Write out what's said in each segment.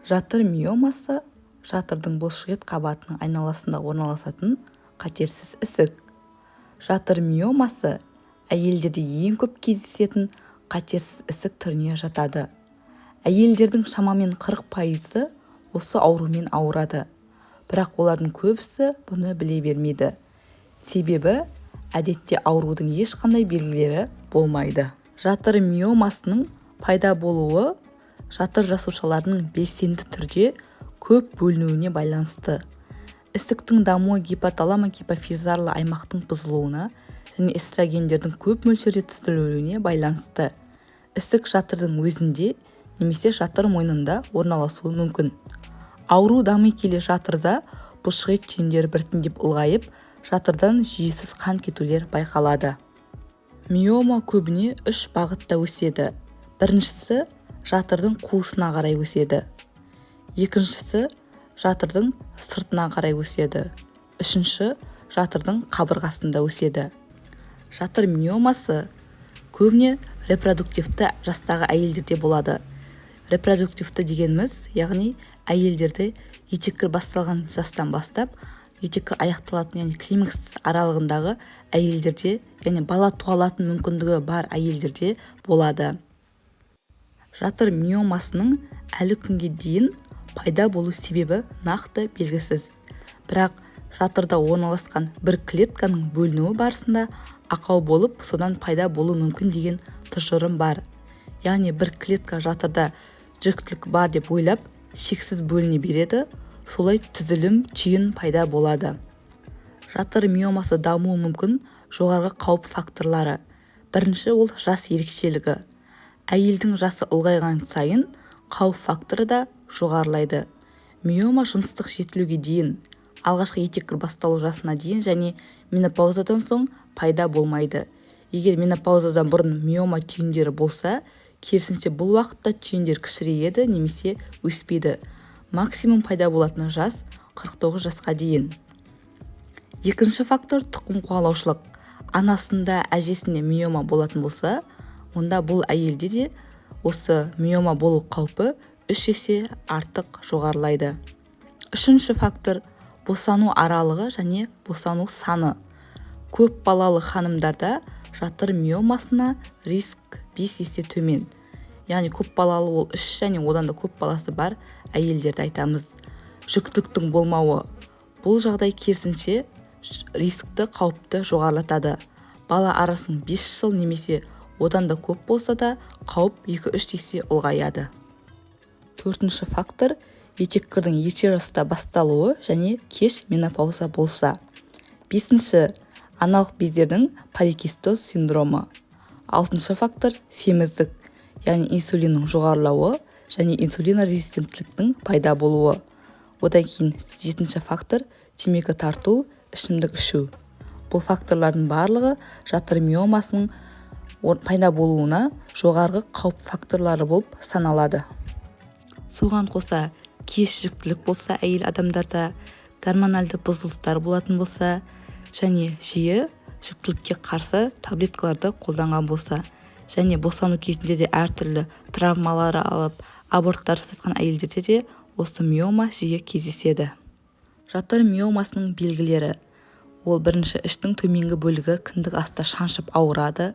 Жатыр миомасы жатырдың бұлшықет қабатының айналасында орналасатын қатерсіз ісік. Жатыр миомасы әйелдерде ең көп кездесетін қатерсіз ісік түріне жатады. Әйелдердің шамамен 40% осы аурумен ауырады. Бірақ олардың көбісі бұны біле бермейді. Себебі әдетте аурудың ешқандай белгілері болмайды. Жатыр миомасының пайда болуы жатыр жасушаларының белсенді түрде көп бөлінуіне байланысты. Ісіктің дамуы гипоталамо-гипофизарлы аймақтың бұзылуына және эстрогендердің көп мөлшерде түзілуіне байланысты. Ісік жатырдың өзінде немесе жатыр мойнында орналасуы мүмкін. Ауру дами келе жатырда бұлшықет түйіндері біртіндеп ұлғайып, жатырдан жүйесіз қан кетулер байқалады. Миома көбіне 3 бағытта өседі. Біріншісі жатырдың қуысына қарай өседі. Екіншісі жатырдың сыртына қарай өседі. Үшінші жатырдың қабырғасында өседі. Жатыр миомасы көбіне репродуктивті жастағы әйелдерде болады. Репродуктивті дегеніміз, яғни әйелдерде етеккір басталған жастан бастап, етеккір аяқталатын, яғни климакс аралығындағы әйелдерде, яғни бала туа алатын мүмкіндігі бар әйелдерде болады. Жатыр миомасының әлі күнге дейін пайда болу себебі нақты белгісіз. Бірақ жатырда орналасқан бір клетканың бөлінуі барысында ақау болып, содан пайда болу мүмкін деген тұжырым бар. Яғни бір клетка жатырда жүктілік бар деп ойлап, шексіз бөліне береді, солай түзілім түйін пайда болады. Жатыр миомасы дамуы мүмкін жоғарғы қауіп факторлары. Бірінші ол жас ерекшелігі. Әйелдің жасы ұлғайған сайын қауіп факторы да жоғарылайды. Миома жыныстық жетілуге дейін, алғашқы етеккір басталу жасына дейін және менопаузадан соң пайда болмайды. Егер менопаузадан бұрын миома түйіндері болса, керісінше бұл уақытта түйіндер кішірейеді немесе өспейді. Максимум пайда болатын жас 49 жасқа дейін. Екінші фактор тұқым қуалаушылық. Анасында, әжесінде миома болатын болса, онда бұл әйелде де осы миома болу қаупі 3 есе артық жоғарылайды. Үшінші фактор босану аралығы және босану саны. Көп балалы ханымдарда жатыр миомасына риск 5 есе төмен. Яғни көп балалы ол 3 және одан да көп баласы бар әйелдерді айтамыз. Жүктіліктің болмауы. Бұл жағдай керісінше рискті қауіпті жоғарылатады. Бала арасының 5 жыл немесе одан да көп болса да қауіп 2-3 есе ұлғаяды. Төртінші фактор етеккірдің ерте жаста басталуы және кеш менопауза болса. Бесінші аналық бездердің поликистоз синдромы. Алтыншы фактор семіздік, яғни инсулиннің жоғарылауы және инсулин резистенттіліктің пайда болуы. Одан кейін жетінші фактор темекі тарту, ішімдік ішу. Бұл факторлардың барлығы жатыр миомасының пайда болуына жоғарғы қауіп факторлары болып саналады. Соған қоса кеш жүктілік болса әйел адамдарда, гормональды бұзылыстар болатын болса және жиі жүктілікке қарсы таблеткаларды қолданған болса және босану кезінде де әртүрлі травмалары алып аборттар жасатқан әйелдерде де осы миома жиі кездеседі. Жатыр миомасының белгілері. Ол бірінші іштің төменгі бөлігі кіндік асты шаншып ауырады.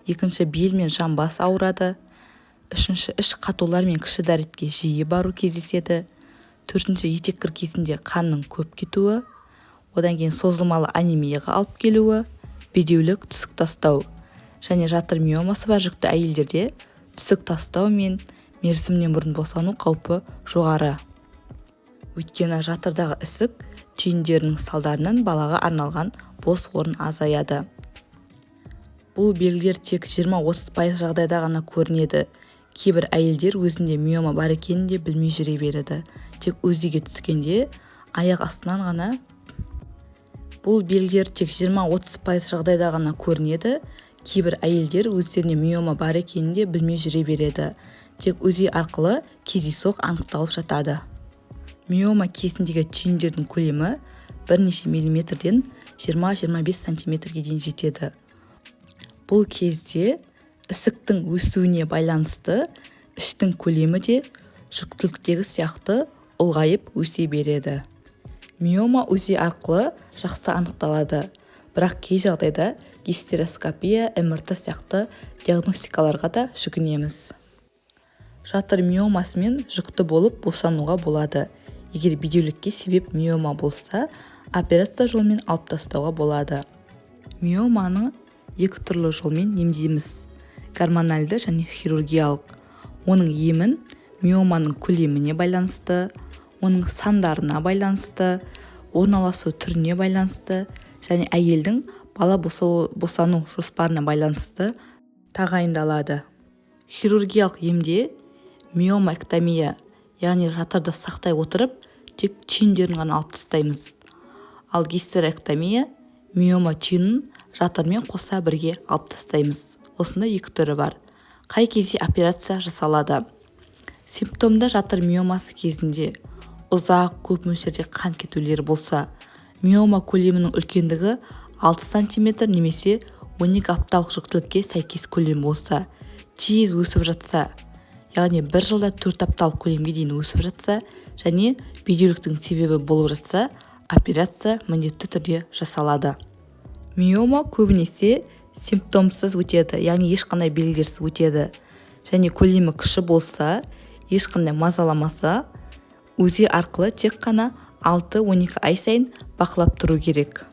Екінші бел мен жамбас ауырады. Үшінші іш қатулар мен кіші дәретке жиі бару кездеседі. Төртінші етеккір кезінде қанның көп кетуі. Одан кейін созылмалы анемияға алып келуі, бедеулік, түсік тастау. Және жатыр миомасы бар жүкті әйелдерде түсік тастау мен мерзімнен бұрын босану қаупі жоғары. Өйткені жатырдағы ісік түйіндерінің салдарынан балаға арналған бос орын азаяды. Бұл белгілер тек 20-30% жағдайда ғана көрінеді. Кейбір әйелдер өзінде миома бар екенін де білмей жүре береді. Тек өзіге түскенде аяқ астынан ғана. Бұл белгілер тек 20-30% жағдайда ғана көрінеді. Кейбір әйелдер өздеріне миома бар екенін де білмей жүре береді. Тек УЗИ арқылы кездейсоқ анықталып жатады. Миома кезіндегі түйіндердің көлемі бірнеше миллиметрден 20-25 сантиметрге дейін жетеді. Бұл кезде ісіктің өсуіне байланысты іштің көлемі де жүктіліктегі сияқты ұлғайып өсе береді. Миома УЗИ арқылы жақсы анықталады, бірақ кей жағдайда гистероскопия, МРТ сияқты диагностикаларға да жүгінеміз. Жатыр миомасымен жүкті болып босануға болады. Егер бедеулікке себеп миома болса, операция жолмен алып тастауға болады. Миоманы екі түрлі жолмен емдейміз: гормональды және хирургиялық. Оның емін миоманың көлеміне байланысты, оның сандарына байланысты, орналасу түріне байланысты және әйелдің бала босану жоспарына байланысты тағайындалады. Хирургиялық емде миомэктомия, яғни жатырды сақтай отырып, тек түйіндерін ғана алып тастаймыз. Ал гистерэктомия миома түйінін жатырмен қоса бірге алып тастаймыз. Осында екі түрі бар. Қай кезде операция жасалады? Симптомда жатыр миомасы кезінде ұзақ, көп мөлшерде қан кетулер болса, миома көлемінің үлкендігі 6 см немесе 12 апталық жүктілікке сәйкес көлем болса, тез өсіп жатса, яғни бір жылда 4 апталық көлемге дейін өсіп жатса және бедеуліктің себебі болып жатса, операция міндетті түрде жасалады. Миома көбінесе симптомсыз өтеді, яғни ешқандай белгілерсіз өтеді және көлемі кіші болса, ешқандай мазаламаса, УЗИ арқылы тек қана 6-12 ай сайын бақылап тұру керек.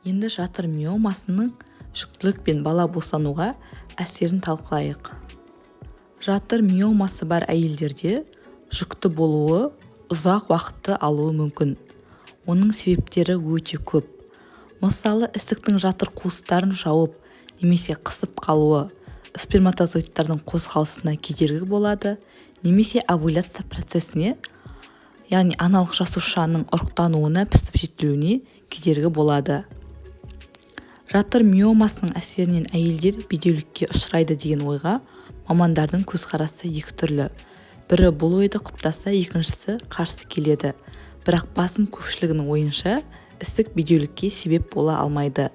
Енді жатыр миомасының жүктілік пен бала босануға әсерін талқылайық. Жатыр миомасы бар әйелдерде жүкті болуы ұзақ уақытты алуы мүмкін. Оның себептері өте көп. Мысалы, ісіктің жатыр қуыстарын жауып немесе қысып қалуы сперматозоидтардың қозғалысына кедергі болады, немесе овуляция процесіне, яғни аналық жасушаның ұрықтануына, пісіп жетілуіне кедергі болады. Жатыр миомасының әсерінен әйелдер бедеулікке ұшырайды деген ойға мамандардың көзқарасы екі түрлі. Бірі бұл ойды құптаса, екіншісі қарсы келеді. Бірақ басым көпшілігінің ойынша ісік бедеулікке себеп бола алмайды.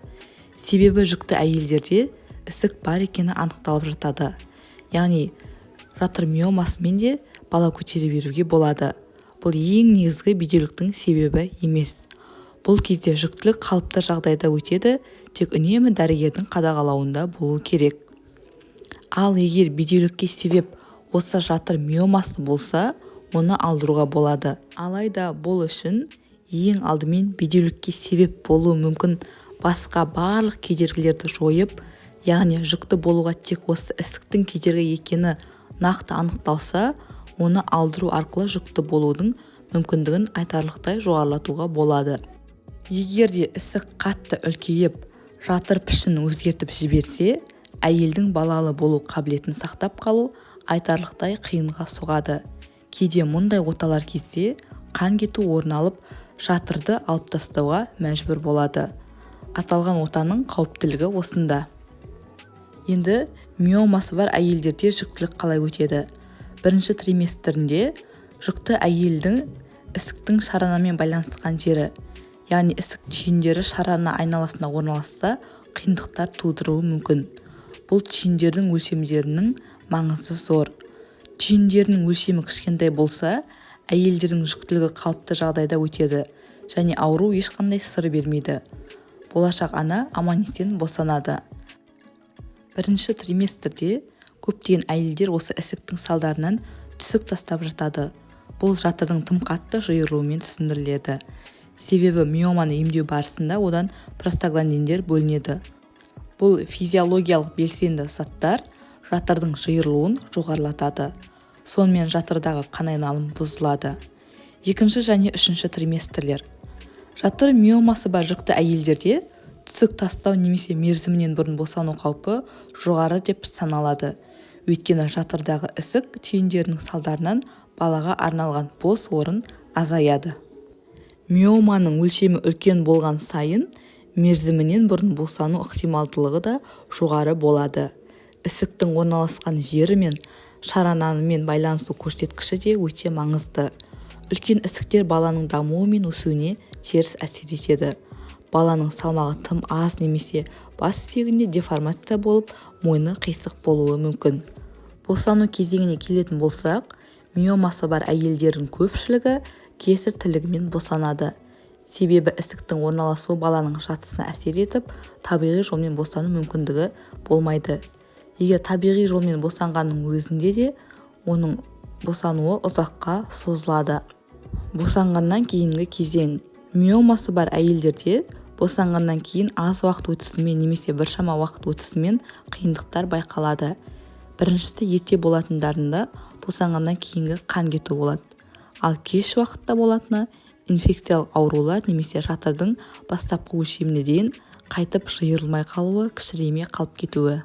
Себебі жүкті әйелдерде ісік бар екені анықталып жатады. Яғни жатыр миомасымен де бала көтере беруге болады. Бұл ең негізгі бедеуліктің себебі емес. Бұл кезде жүктілік қалыпты жағдайда өтеді, тек үнемі дәрігердің қадағалауында болу керек. Ал егер бедеулікке себеп осы жатыр миомасы болса, оны алдыруға болады. Алайда бұл үшін ең алдымен бедеулікке себеп болуы мүмкін басқа барлық кедергілерді жойып, яғни жүкті болуға тек осы ісіктің кедергі екені нақты анықталса, оны алдыру арқылы жүкті болудың мүмкіндігін айтарлықтай жоғарылатуға болады. Егер де ісік қатты үлкейіп, жатыр пішін өзгертіп жіберсе, әйелдің балалы болу қабілетін сақтап қалу айтарлықтай қиынға соғады. Кейде мұндай оталар кезде қан кету орын алып, жатырды алып тастауға мәжбүр болады. Аталған отаның қауіптілігі осында. Енді миомасы бар әйелдерде жүктілік қалай өтеді? Бірінші триместрінде жүкті әйелдің ісіктің шаранамен байланысқан жері, яғни ісік түйіндері шарана айналасында орналасса, қиындықтар тудыруы мүмкін. Бұл түйіндердің өлшемдерінің маңызы зор. Түйіндерінің өлшемі кішкентай болса, әйелдердің жүктілігі қалыпты жағдайда өтеді және ауру ешқандай сыр бермейді. Болашақ ана аман-есен босанады. Бірінші триместрде көптеген әйелдер осы ісіктің салдарынан түсік тастап жатады. Бұл жатырдың тым қатты жиырылуымен түсіндіріледі. Себебі миоманы емдеу барысында одан простагландиндер бөлінеді. Бұл физиологиялық белсенді заттар жатырдың жиырылуын жоғарылатады. Сонымен жатырдағы қан айналымы бұзылады. Екінші және үшінші триместрлер. Жатыр миомасы бар жүкті әйелдерде түсік тастау немесе мерзімінен бұрын босану қаупі жоғары деп саналады. Өйткені жатырдағы ісік түйіндерінің салдарынан балаға арналған бос орын азаяды. Миоманың өлшемі үлкен болған сайын, мерзімінен бұрын босану ықтималдылығы да жоғары болады. Ісіктің орналасқан жері мен шарананымен байланысу көрсеткіші де өте маңызды. Үлкен ісіктер баланың дамуы мен өсуіне теріс әсер етеді. Баланың салмағы тым аз немесе бас сүйегінде деформация болып, мойны қисық болуы мүмкін. Босану кезеңіне келетін болсақ, миомасы бар әйелдердің көпшілігі кесар тілігімен босанады. Себебі ісіктің орналасуы баланың жатысына әсер етіп, табиғи жолмен босану мүмкіндігі болмайды. Егер табиғи жолмен босанғанның өзінде де оның босануы ұзаққа созылады. Босанғаннан кейінгі кезең. Миомасы бар әйелдерде босанғаннан кейін аз уақыт өтісімен немесе біршама уақыт өтісімен қиындықтар байқалады. Біріншісі ерте болатындарында босанғаннан кейінгі қан кету болады. Ал кеш уақытта болатыны инфекциялық аурулар немесе жатырдың бастапқы өлшеміне дейін қайтып жиырылмай қалуы, кішіреймей қалып кетуі.